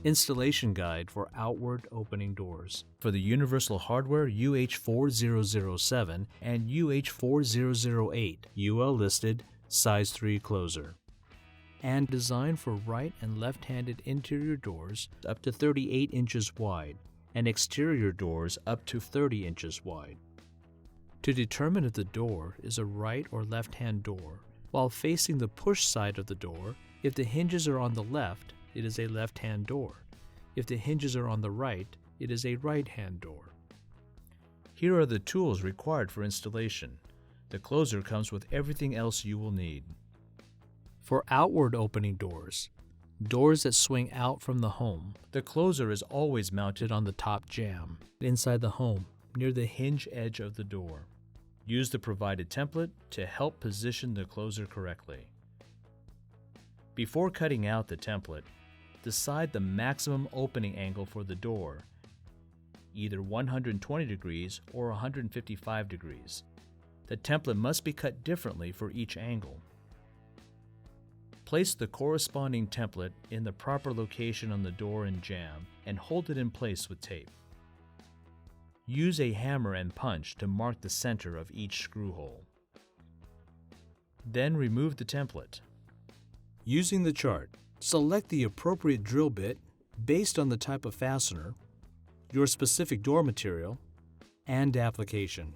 Installation Guide for Outward Opening Doors for the Universal Hardware UH4007 and UH4008 UL listed size 3 closer, and designed for right and left-handed interior doors up to 38 inches wide and exterior doors up to 30 inches wide. To determine if the door is a right or left-hand door, while facing the push side of the door, if the hinges are on the left, it is a left-hand door. If the hinges are on the right, it is a right-hand door. Here are the tools required for installation. The closer comes with everything else you will need. For outward opening doors, doors that swing out from the home, the closer is always mounted on the top jamb, inside the home, near the hinge edge of the door. Use the provided template to help position the closer correctly. Before cutting out the template, decide the maximum opening angle for the door, either 120 degrees or 155 degrees. The template must be cut differently for each angle. Place the corresponding template in the proper location on the door and jamb and hold it in place with tape. Use a hammer and punch to mark the center of each screw hole. Then remove the template. Using the chart, select the appropriate drill bit based on the type of fastener, your specific door material, and application.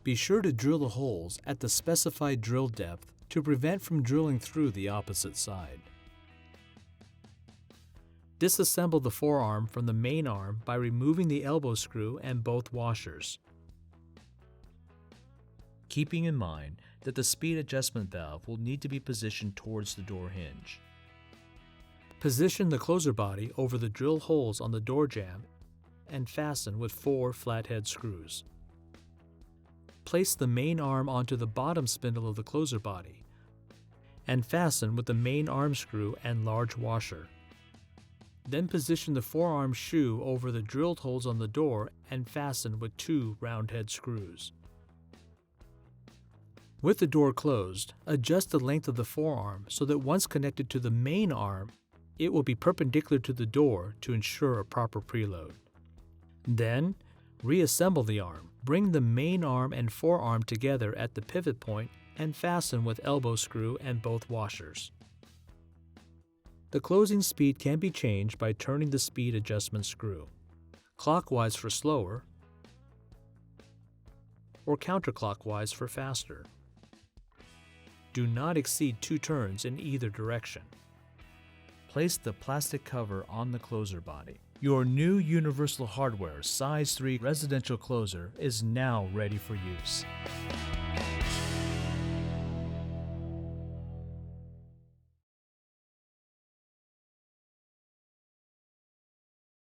Be sure to drill the holes at the specified drill depth to prevent from drilling through the opposite side. Disassemble the forearm from the main arm by removing the elbow screw and both washers, keeping in mind that the speed adjustment valve will need to be positioned towards the door hinge. Position the closer body over the drill holes on the door jamb and fasten with 4 flathead screws. Place the main arm onto the bottom spindle of the closer body and fasten with the main arm screw and large washer. Then position the forearm shoe over the drilled holes on the door and fasten with 2 roundhead screws. With the door closed, adjust the length of the forearm so that once connected to the main arm, it will be perpendicular to the door to ensure a proper preload. Then, reassemble the arm. Bring the main arm and forearm together at the pivot point and fasten with elbow screw and both washers. The closing speed can be changed by turning the speed adjustment screw, clockwise for slower or counterclockwise for faster. Do not exceed 2 turns in either direction. Place the plastic cover on the closer body. Your new Universal Hardware size 3 residential closer is now ready for use.